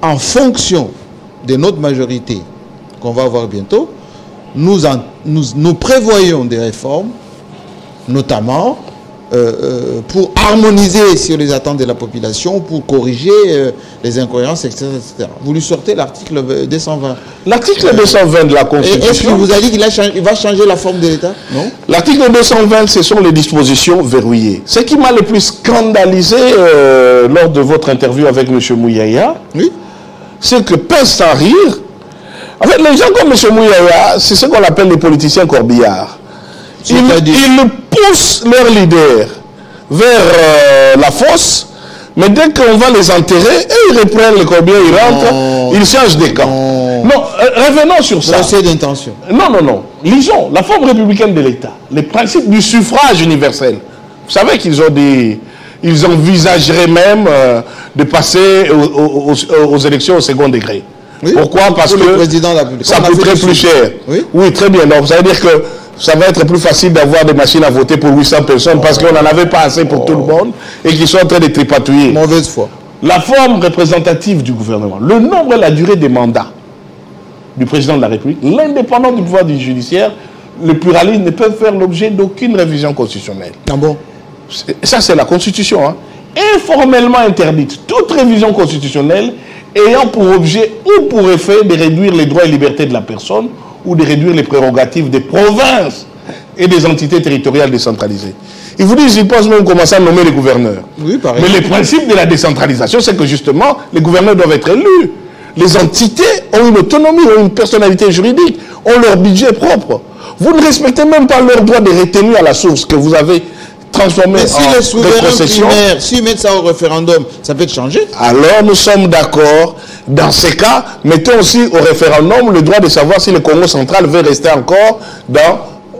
en fonction de notre majorité qu'on va avoir bientôt, nous prévoyons des réformes, notamment pour harmoniser sur les attentes de la population, pour corriger les incohérences, etc., etc. Vous lui sortez l'article 220. L'article 220 de la Constitution. Est-ce qu'il vous a dit qu'il va changer la forme de l'État? Non. L'article 220, ce sont les dispositions verrouillées. Ce qui m'a le plus scandalisé lors de votre interview avec M. Mouyaya, oui, c'est que pince sans rire. En fait, les gens comme M. Mouyaya, c'est ce qu'on appelle les politiciens corbillards. Ils poussent leur leader vers la fosse, mais dès qu'on va les enterrer, ils reprennent le corbillard, ils rentrent, ils changent de camp. Non, revenons sur ça. Procès d'intention. Non, non, non. Lisons la forme républicaine de l'État, les principes du suffrage universel. Vous savez qu'ils ont des... Ils envisageraient même de passer aux élections au second degré. Oui. Pourquoi? Parce que le président de la République, ça coûterait plus cher. Oui. Oui, très bien. Donc, ça veut dire que ça va être plus facile d'avoir des machines à voter pour 800 personnes parce qu'on n'en avait pas assez pour tout le monde et qu'ils sont en train de tripatouiller. Mauvaise foi. La forme représentative du gouvernement, le nombre et la durée des mandats du président de la République, l'indépendance du pouvoir du judiciaire, le pluralisme ne peuvent faire l'objet d'aucune révision constitutionnelle. Ah bon? Ça, c'est la Constitution. Hein. Informellement interdite toute révision constitutionnelle ayant pour objet ou pour effet de réduire les droits et libertés de la personne ou de réduire les prérogatives des provinces et des entités territoriales décentralisées. Ils vous disent, ils pensent même commencer à nommer les gouverneurs. Oui, pareil. Mais le principe de la décentralisation, c'est que justement, les gouverneurs doivent être élus. Les entités ont une autonomie, ont une personnalité juridique, ont leur budget propre. Vous ne respectez même pas leur droit de retenue à la source que vous avez transformé mais si en les souverains concession. primaires, s'ils mettent ça au référendum, ça peut être changé. Alors nous sommes d'accord. Dans ces cas, mettons aussi au référendum le droit de savoir si le Congo central veut rester encore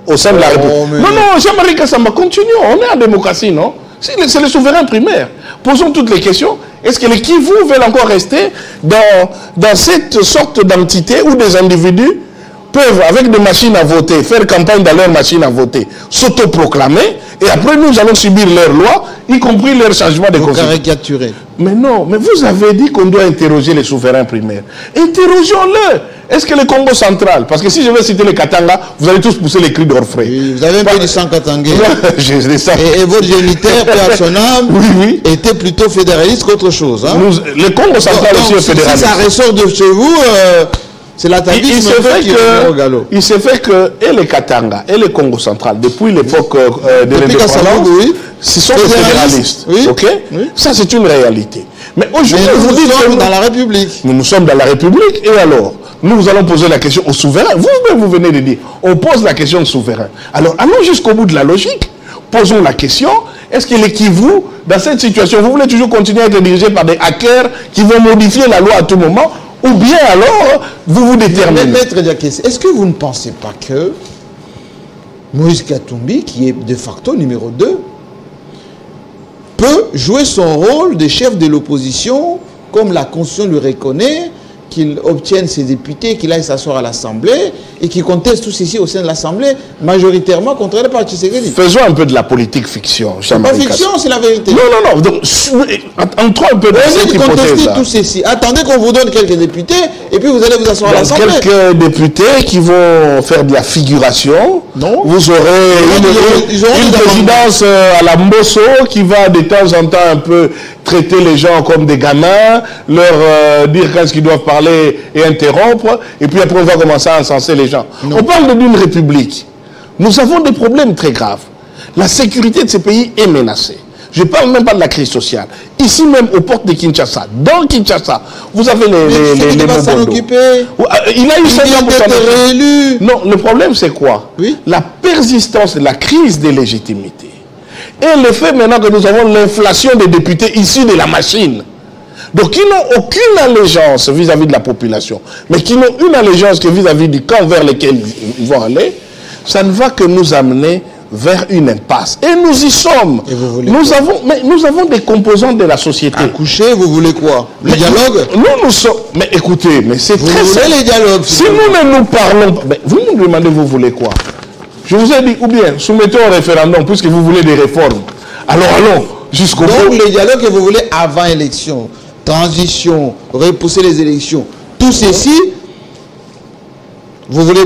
au sein de la République. Mais... Non, non, Jean-Marie Kassamba, continuons. On est en démocratie, non? C'est le souverain primaire. Posons toutes les questions. Est-ce que les Kivu veulent encore rester dans cette sorte d'entité où des individus peuvent, avec des machines à voter, faire campagne dans leurs machines à voter, s'autoproclamer, et après nous allons subir leurs lois, y compris leur changement de constitution. Caricaturer. Mais non, mais vous avez dit qu'on doit interroger les souverains primaires. Interrogeons-le. Est-ce que le Congo central, parce que si je vais citer les Katanga, vous allez tous pousser les cris d'orfraie. Oui, vous avez un peu du sang katangé. Et votre géniteur, père à son âme, oui. était plutôt fédéraliste qu'autre chose. Hein? Le Congo central aussi est fédéraliste. Si ça ressort de chez vous, c'est l'atavisme il s'est fait que et les Katanga et le Congo central, depuis l'époque de l'indépendance, ce sont des fédéralistes. Oui. Ok. Oui. Ça, c'est une réalité. Mais aujourd'hui, nous sommes dans la République. Nous sommes dans la République, et alors nous allons poser la question au souverain. Vous-même, vous venez de dire, on pose la question au souverain. Alors, allons jusqu'au bout de la logique. Posons la question, est-ce que les Kivu, dans cette situation, vous voulez toujours continuer à être dirigé par des hackers qui vont modifier la loi à tout moment, ou bien alors, vous vous déterminez? Maître Diakès, est-ce que vous ne pensez pas que Moïse Katumbi, qui est de facto numéro 2, peut jouer son rôle de chef de l'opposition, comme la Constitution lui reconnaît, qu'il obtienne ses députés, qu'il aille s'asseoir à l'Assemblée et qu'il conteste tout ceci au sein de l'Assemblée, majoritairement contrôlé par Tshisekedi. Faisons un peu de la politique fiction. C'est pas fiction, c'est la vérité. Non, non, non. Donc, entrons un peu dans cette hypothèse. Tout ceci. Attendez qu'on vous donne quelques députés et puis vous allez vous asseoir à l'Assemblée. Quelques députés qui vont faire de la figuration. Non. Vous aurez une présidence à la Mbosso qui va de temps en temps un peu traiter les gens comme des gamins, leur dire qu'est-ce qu'ils doivent parler et interrompre, et puis après on va commencer à encenser les gens. Non. On parle d'une république. Nous avons des problèmes très graves. La sécurité de ces pays est menacée. Je ne parle même pas de la crise sociale. Ici même, aux portes de Kinshasa, dans Kinshasa, vous avez les Mobondo. Il a eu 5 ans pour s'en réélu. Non, le problème c'est quoi? Oui. La persistance de la crise de légitimité. Et le fait maintenant que nous avons l'inflation des députés issus de la machine. Donc, qui n'ont aucune allégeance vis-à-vis de la population, mais qui n'ont une allégeance que vis-à-vis du camp vers lequel ils vont aller, ça ne va que nous amener vers une impasse. Et nous y sommes. Et vous voulez nous avons des composants de la société. Accoucher, vous voulez quoi? Le dialogue? Nous sommes... Mais écoutez, mais c'est très simple. Vous voulez les dialogues? Si nous ne nous parlons... Mais vous me demandez, vous voulez quoi? Je vous ai dit, ou bien, soumettons au référendum, puisque vous voulez des réformes. Alors allons jusqu'au bout. Donc les dialogues que vous voulez avant élection, transition, repousser les élections, tout ceci, vous voulez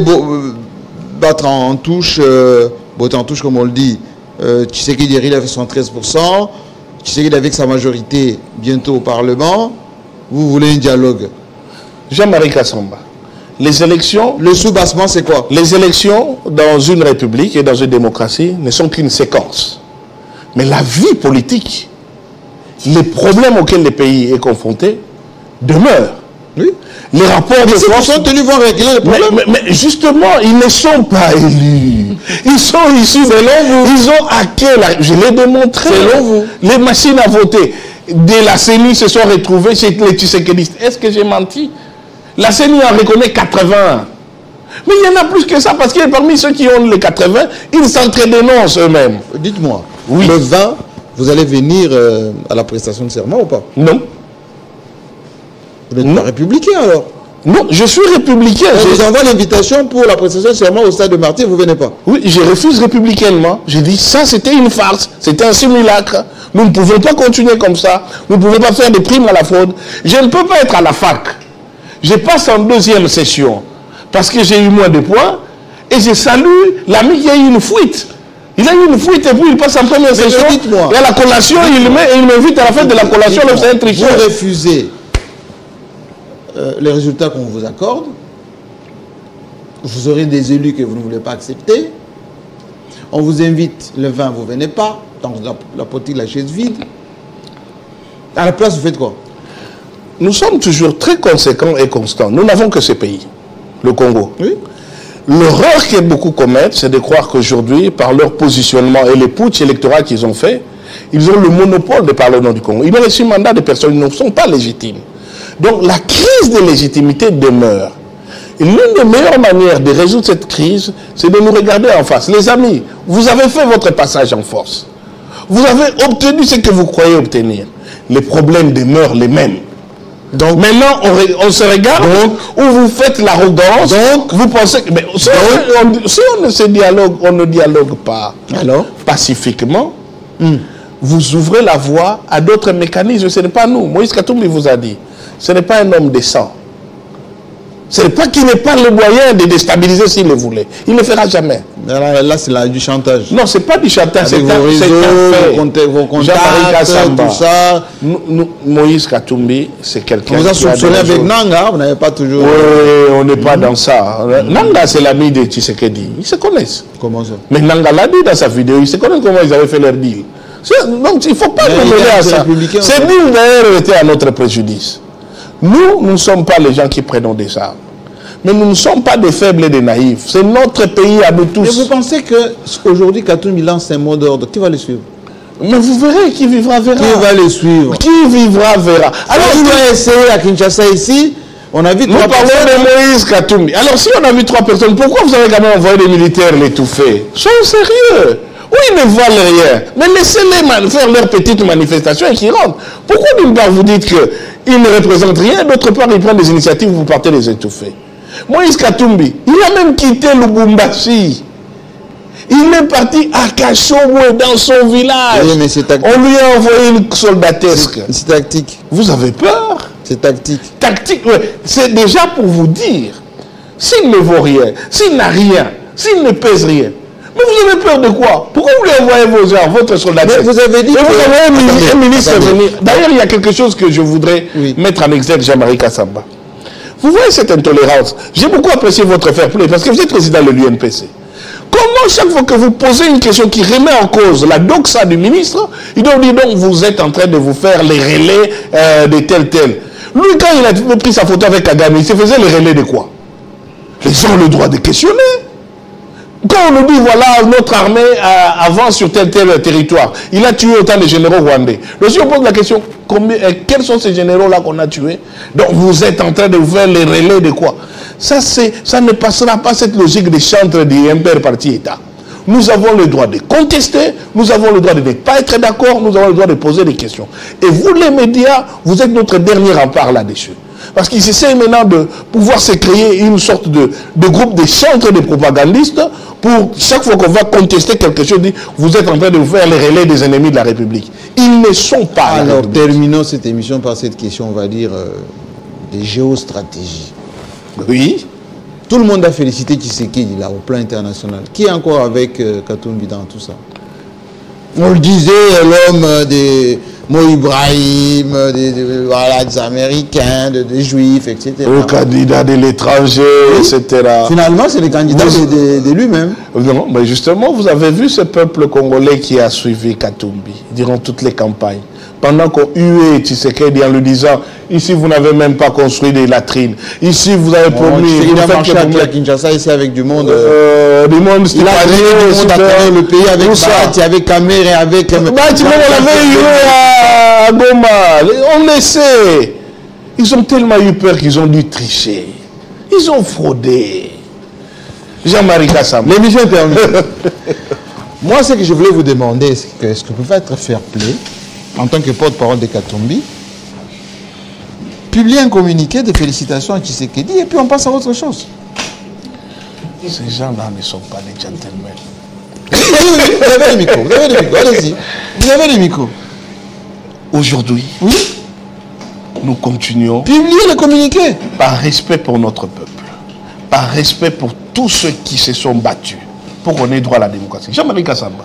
battre en touche, botter en touche comme on le dit. Tshisekedi il avait 73%, Tshisekedi avec sa majorité bientôt au Parlement. Vous voulez un dialogue? Jean-Marie Kassamba, les élections... Le sous-bassement c'est quoi? Les élections dans une république et dans une démocratie ne sont qu'une séquence. Mais la vie politique, les problèmes auxquels le pays est confronté demeurent. Oui. Les rapports de force sont tenus vont régler les problèmes. Mais justement, ils ne sont pas élus. Ils sont issus de l'homme. Ils ont hacké. Je l'ai démontré. Selon vous. Les machines à voter de la CENI se sont retrouvées chez les Tshisekidistes. Est-ce que j'ai menti? La CENI en reconnaît 80. Mais il y en a plus que ça parce que parmi ceux qui ont les 80, ils s'entre-dénoncent eux-mêmes. Dites-moi, oui. Le 20, vous allez venir à la prestation de serment ou pas? Non. Vous n'êtes pas républicain alors? Non, je suis républicain. Je vous envoie l'invitation pour la prestation de serment au stade de Martyrs, vous ne venez pas? Oui, je refuse républicainement. J'ai dit ça c'était une farce, c'était un simulacre. Nous ne pouvons pas continuer comme ça. Nous ne pouvons pas faire des primes à la fraude. Je ne peux pas être à la fac. Je passe en deuxième session parce que j'ai eu moins de points et je salue l'ami qui a eu une fuite. Il a eu une fuite et puis il passe en première session. Et à la collation, il m'invite à la fin de la collation. C'est un tricheur. Vous refusez les résultats qu'on vous accorde. Vous aurez des élus que vous ne voulez pas accepter. On vous invite le 20, vous ne venez pas. Dans la politique, la chaise vide. À la place, vous faites quoi? Nous sommes toujours très conséquents et constants. Nous n'avons que ce pays, le Congo. Oui. L'erreur que beaucoup commettent, c'est de croire qu'aujourd'hui, par leur positionnement et les putsch électoraux qu'ils ont fait, ils ont le monopole de parler au nom du Congo. Ils ont reçu mandat de personnes qui ne sont pas légitimes. Donc la crise de légitimité demeure. Et l'une des meilleures manières de résoudre cette crise, c'est de nous regarder en face. Les amis, vous avez fait votre passage en force. Vous avez obtenu ce que vous croyez obtenir. Les problèmes demeurent les mêmes. Donc maintenant, on se regarde où vous faites l'arrogance. Donc vous pensez que si on ne se dialogue, on ne dialogue pas. Alors pacifiquement, vous ouvrez la voie à d'autres mécanismes. Ce n'est pas nous. Moïse Katumbi vous a dit, ce n'est pas un homme décent. Ce n'est pas qu'il n'ait pas le moyen de déstabiliser s'il le voulait. Il ne le fera jamais. Là c'est du chantage. Non, ce n'est pas du chantage. C'est un fait. Vos contacts, tout ça. Moïse Katumbi, c'est quelqu'un qui... Vous avez soupçonné avec Nanga, vous n'avez pas toujours... Oui, on n'est pas dans ça. Nanga, c'est l'ami de Tshisekedi. Ils se connaissent. Comment ça? Mais Nanga l'a dit dans sa vidéo. Ils se connaissent comment ils avaient fait leur deal. Donc, il ne faut pas nous mener à ça. Ces deals, d'ailleurs, étaient à notre préjudice. Nous ne sommes pas les gens qui prennent des armes. Mais nous ne sommes pas des faibles et des naïfs. C'est notre pays à nous tous. Mais vous pensez qu'aujourd'hui, Katumbi lance un mot d'ordre, qui va le suivre? Mais vous verrez, qui vivra verra. Qui va le suivre? Qui vivra verra. Alors, on va essayer à Kinshasa ici. On a vu nous parlons de Moïse Katumbi. Alors, si on a vu 3 personnes, pourquoi vous avez quand même envoyé des militaires l'étouffer? Soyons sérieux. Oui, ils ne valent rien. Mais laissez-les faire leur petite manifestation et qu'ils rentrent. Pourquoi d'une part vous dites qu'ils ne représentent rien, d'autre part ils prennent des initiatives, vous partez les étouffer? Moïse Katumbi, il a même quitté Lubumbashi. Il est parti à Kachomwe dans son village. Oui, mais on lui a envoyé une soldatesque. C'est tactique. Vous avez peur? C'est tactique. Tactique, oui. C'est déjà pour vous dire, s'il ne vaut rien, s'il n'a rien, s'il ne pèse rien, mais vous avez peur de quoi? Pourquoi vous lui envoyez vos gens, votre soldat? Mais vous avez dit que... vous avez un ministre venir. D'ailleurs, il y a quelque chose que je voudrais mettre en exergue, Jean-Marie Kassamba. Vous voyez cette intolérance? J'ai beaucoup apprécié votre fair play parce que vous êtes président de l'UNPC. Comment chaque fois que vous posez une question qui remet en cause la doxa du ministre, il doit dire donc vous êtes en train de vous faire les relais de tel. Lui, quand il a pris sa photo avec Kagame, il se faisait les relais de quoi? Ils ont le droit de questionner. Quand on nous dit, voilà, notre armée avance sur tel territoire, il a tué autant de généraux rwandais. Donc si on pose la question, quels sont ces généraux-là qu'on a tués? Donc vous êtes en train de vous faire les relais de quoi? Ça ne passera pas cette logique de chantre du impère parti État. Nous avons le droit de contester, nous avons le droit de ne pas être d'accord, nous avons le droit de poser des questions. Et vous, les médias, vous êtes notre dernier rempart là-dessus. Parce qu'ils essaient maintenant de pouvoir se créer une sorte de groupe de centres de propagandistes pour chaque fois qu'on va contester quelque chose, dire, vous êtes en train de vous faire les relais des ennemis de la République. Ils ne sont pas. Alors, terminons cette émission par cette question, on va dire, des géostratégies. Oui. Tout le monde a félicité Tshisekedi là, au plan international. Qui est encore avec Katumbi dans tout ça? On le disait, l'homme des Mo Ibrahim, voilà, des Américains, des Juifs, etc. Le candidat de l'étranger, oui. Etc. Finalement, c'est le candidat de lui-même. Non, mais justement, vous avez vu ce peuple congolais qui a suivi Katumbi durant toutes les campagnes. Pendant qu'on huait Tshisekedi en lui disant, ici vous n'avez même pas construit des latrines, ici vous avez promis... Il a marché à Kinshasa ici avec du monde. Du monde, il a créé le pays avec Bahati, avec Kamer et avec... Bahati, on l'avait hué à Goma, on le sait. Ils ont tellement eu peur qu'ils ont dû tricher. Ils ont fraudé. Jean-Marie Kassam. L'émission est terminée. Moi, ce que je voulais vous demander, c'est que est-ce que vous pouvez être fair play en tant que porte-parole de Katumbi, publier un communiqué de félicitations à Tshisekedi et puis on passe à autre chose. Ces gens-là ne sont pas des gentlemen. Vous avez le micro, allez-y. Vous avez le micro. Aujourd'hui, oui, nous continuons. Publier le communiqué. Par respect pour notre peuple, par respect pour tous ceux qui se sont battus pour qu'on ait droit à la démocratie. Jean-Marie Kassamba.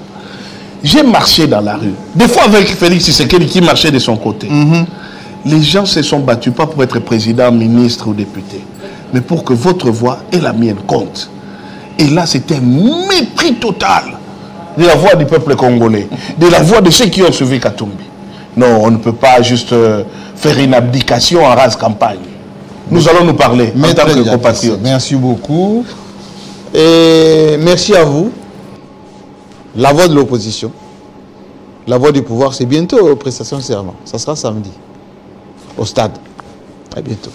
J'ai marché dans la rue. Des fois avec Félix Tshisekedi qui marchait de son côté. Les gens se sont battus, pas pour être président, ministre ou député, mais pour que votre voix et la mienne comptent. Et là, c'était un mépris total de la voix du peuple congolais, de la voix de ceux qui ont suivi Katumbi. Non, on ne peut pas juste faire une abdication en rase campagne. Nous allons nous parler en tant que compatriotes. Merci beaucoup. Et merci à vous. La voix de l'opposition, la voix du pouvoir, c'est bientôt aux prestations de serment. Ça sera samedi, au stade. À bientôt.